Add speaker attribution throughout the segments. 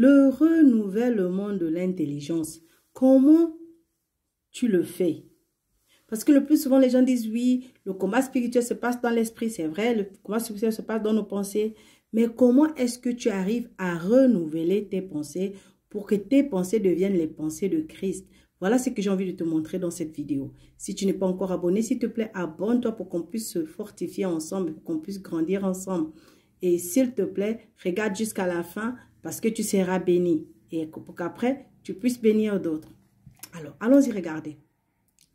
Speaker 1: Le renouvellement de l'intelligence. Comment tu le fais? Parce que le plus souvent, les gens disent, oui, le combat spirituel se passe dans l'esprit, c'est vrai, le combat spirituel se passe dans nos pensées. Mais comment est-ce que tu arrives à renouveler tes pensées pour que tes pensées deviennent les pensées de Christ? Voilà ce que j'ai envie de te montrer dans cette vidéo. Si tu n'es pas encore abonné, s'il te plaît, abonne-toi pour qu'on puisse se fortifier ensemble, pour qu'on puisse grandir ensemble. Et s'il te plaît, regarde jusqu'à la fin parce que tu seras béni. Et pour qu'après, tu puisses bénir d'autres. Alors, allons-y regarder.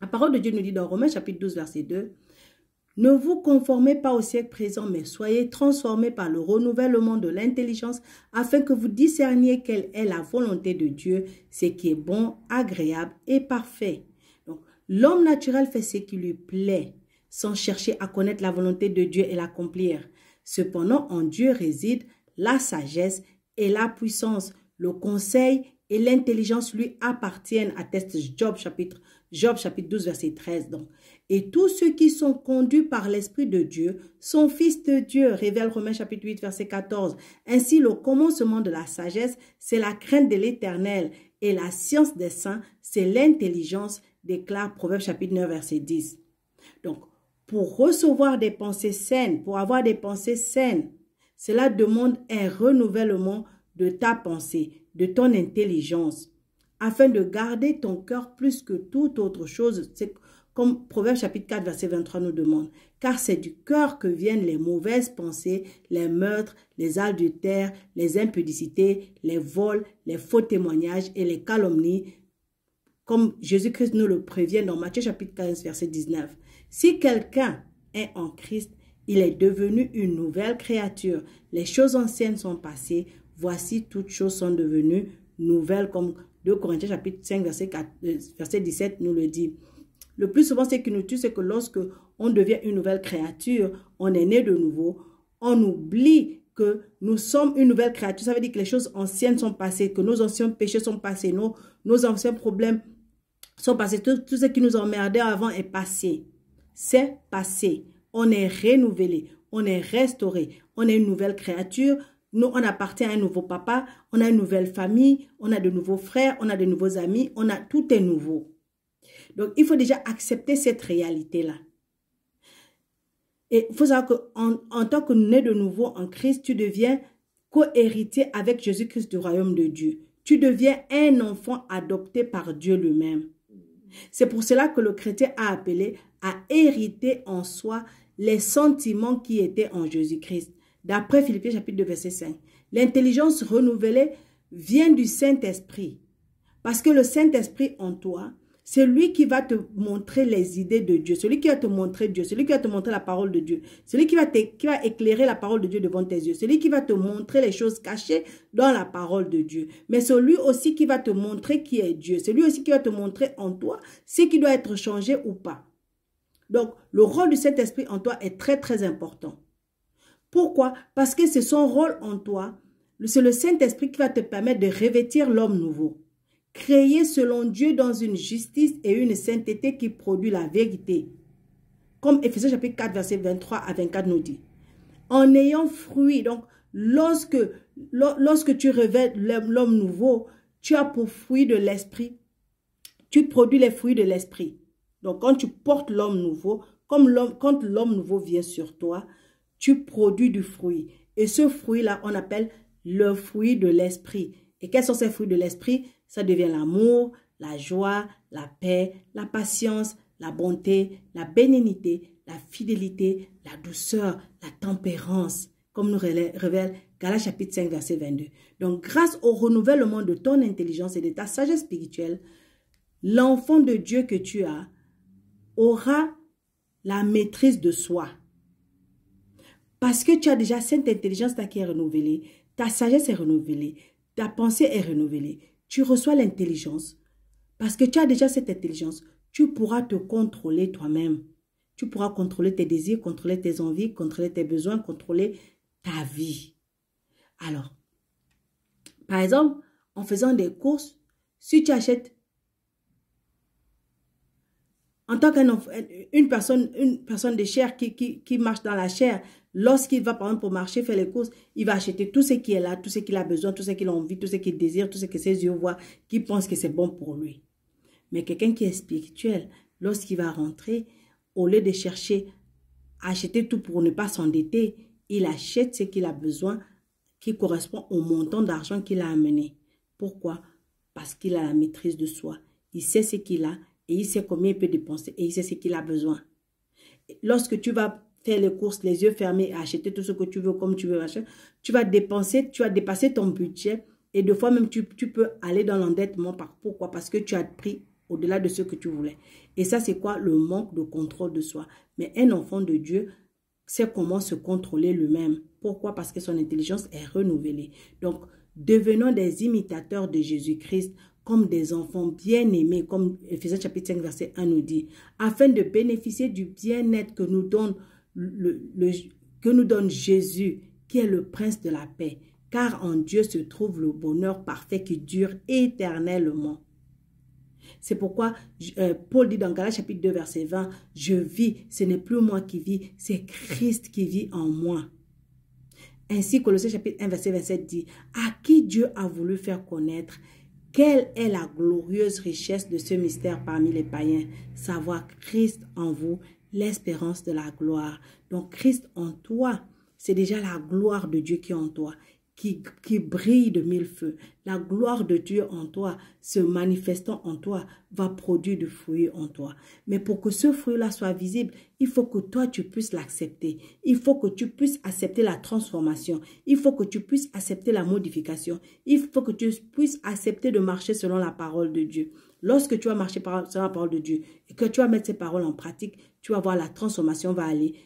Speaker 1: La parole de Dieu nous dit dans Romains chapitre 12, verset 2, « Ne vous conformez pas au siècle présent, mais soyez transformés par le renouvellement de l'intelligence, afin que vous discerniez quelle est la volonté de Dieu, ce qui est bon, agréable et parfait. » Donc, l'homme naturel fait ce qui lui plaît, sans chercher à connaître la volonté de Dieu et l'accomplir. Cependant, en Dieu réside la sagesse et la puissance, le conseil et l'intelligence lui appartiennent, atteste Job chapitre 12, verset 13. Donc. Et tous ceux qui sont conduits par l'Esprit de Dieu sont fils de Dieu, révèle Romains chapitre 8, verset 14. Ainsi, le commencement de la sagesse, c'est la crainte de l'Éternel, et la science des saints, c'est l'intelligence, déclare Proverbe chapitre 9, verset 10. Donc, pour recevoir des pensées saines, pour avoir des pensées saines, cela demande un renouvellement de ta pensée, de ton intelligence, afin de garder ton cœur plus que toute autre chose. C'est comme Proverbe chapitre 4, verset 23 nous demande. Car c'est du cœur que viennent les mauvaises pensées, les meurtres, les adultères, les impudicités, les vols, les faux témoignages et les calomnies, comme Jésus-Christ nous le prévient dans Matthieu chapitre 15, verset 19. Si quelqu'un est en Christ, il est devenu une nouvelle créature. Les choses anciennes sont passées. Voici, toutes choses sont devenues nouvelles, comme 2 Corinthiens chapitre 5, verset 17 nous le dit. Le plus souvent, ce qui nous tue, c'est que lorsque on devient une nouvelle créature, on est né de nouveau, on oublie que nous sommes une nouvelle créature. Ça veut dire que les choses anciennes sont passées, que nos anciens péchés sont passés, nos anciens problèmes sont passés. Tout ce qui nous emmerdait avant est passé. C'est passé. On est renouvelé, on est restauré, on est une nouvelle créature. Nous, on appartient à un nouveau papa, on a une nouvelle famille, on a de nouveaux frères, on a de nouveaux amis, tout est nouveau. Donc, il faut déjà accepter cette réalité-là. Et il faut savoir qu'en tant que né de nouveau en Christ, tu deviens co-héritier avec Jésus-Christ du royaume de Dieu. Tu deviens un enfant adopté par Dieu lui-même. C'est pour cela que le chrétien a appelé à hériter en soi les sentiments qui étaient en Jésus-Christ. D'après Philippiens chapitre 2, verset 5. L'intelligence renouvelée vient du Saint-Esprit. Parce que le Saint-Esprit en toi, c'est lui qui va te montrer les idées de Dieu, celui qui va te montrer Dieu, celui qui va te montrer la parole de Dieu, celui qui va éclairer la parole de Dieu devant tes yeux, celui qui va te montrer les choses cachées dans la parole de Dieu. Mais celui aussi qui va te montrer qui est Dieu, celui aussi qui va te montrer en toi ce qui doit être changé ou pas. Donc, le rôle du Saint-Esprit en toi est très, très important. Pourquoi? Parce que c'est son rôle en toi. C'est le Saint-Esprit qui va te permettre de revêtir l'homme nouveau. Créé selon Dieu dans une justice et une sainteté qui produit la vérité. Comme Éphésiens chapitre 4, verset 23 à 24 nous dit. En ayant fruit, donc lorsque tu revêtes l'homme nouveau, tu as pour fruit de l'esprit. Tu produis les fruits de l'esprit. Donc quand tu portes l'homme nouveau, quand l'homme nouveau vient sur toi, tu produis du fruit. Et ce fruit-là, on appelle le fruit de l'esprit. Et quels sont ces fruits de l'esprit? Ça devient l'amour, la joie, la paix, la patience, la bonté, la bénignité, la fidélité, la douceur, la tempérance, comme nous révèle Galates chapitre 5, verset 22. Donc, grâce au renouvellement de ton intelligence et de ta sagesse spirituelle, l'enfant de Dieu que tu as aura la maîtrise de soi. Parce que tu as déjà cette intelligence qui est renouvelée, ta sagesse est renouvelée, ta pensée est renouvelée. Tu reçois l'intelligence. Parce que tu as déjà cette intelligence, tu pourras te contrôler toi-même. Tu pourras contrôler tes désirs, contrôler tes envies, contrôler tes besoins, contrôler ta vie. Alors, par exemple, en faisant des courses, si tu achètes En tant qu'une personne de chair qui marche dans la chair, lorsqu'il va, par exemple, pour marcher, faire les courses, il va acheter tout ce qui est là, tout ce qu'il a besoin, tout ce qu'il a envie, tout ce qu'il désire, tout ce que ses yeux voient, qui pense que c'est bon pour lui. Mais quelqu'un qui est spirituel, lorsqu'il va rentrer, au lieu de chercher à acheter tout pour ne pas s'endetter, il achète ce qu'il a besoin qui correspond au montant d'argent qu'il a amené. Pourquoi? Parce qu'il a la maîtrise de soi. Il sait ce qu'il a et il sait combien il peut dépenser et il sait ce qu'il a besoin. Lorsque tu vas faire les courses, les yeux fermés, acheter tout ce que tu veux comme tu veux, tu vas dépenser, tu vas dépasser ton budget et des fois même tu peux aller dans l'endettement. Pourquoi? Parce que tu as pris au-delà de ce que tu voulais. Et ça, c'est quoi? Le manque de contrôle de soi. Mais un enfant de Dieu sait comment se contrôler lui-même. Pourquoi? Parce que son intelligence est renouvelée. Donc, devenons des imitateurs de Jésus-Christ comme des enfants bien-aimés, comme Ephésiens chapitre 5, verset 1 nous dit, afin de bénéficier du bien-être que nous donne, Jésus, qui est le prince de la paix. Car en Dieu se trouve le bonheur parfait qui dure éternellement. C'est pourquoi Paul dit dans Galates chapitre 2 verset 20, « Je vis, ce n'est plus moi qui vis, c'est Christ qui vit en moi. » Ainsi, Colossiens chapitre 1 verset 27 dit, « À qui Dieu a voulu faire connaître quelle est la glorieuse richesse de ce mystère parmi les païens, savoir Christ en vous, l'espérance de la gloire. » Donc Christ en toi, c'est déjà la gloire de Dieu qui est en toi. Qui brille de mille feux. La gloire de Dieu en toi, se manifestant en toi, va produire du fruit en toi. Mais pour que ce fruit-là soit visible, il faut que toi, tu puisses l'accepter. Il faut que tu puisses accepter la transformation. Il faut que tu puisses accepter la modification. Il faut que tu puisses accepter de marcher selon la parole de Dieu. Lorsque tu vas marcher selon la parole de Dieu et que tu vas mettre ces paroles en pratique, tu vas voir la transformation va aller.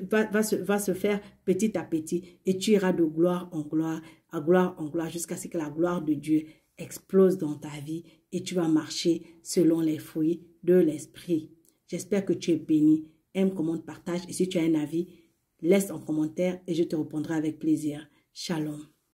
Speaker 1: Va se faire petit à petit et tu iras de gloire en gloire jusqu'à ce que la gloire de Dieu explose dans ta vie et tu vas marcher selon les fruits de l'esprit. J'espère que tu es béni. Aime, commente, partage et si tu as un avis, laisse en commentaire et je te répondrai avec plaisir. Shalom.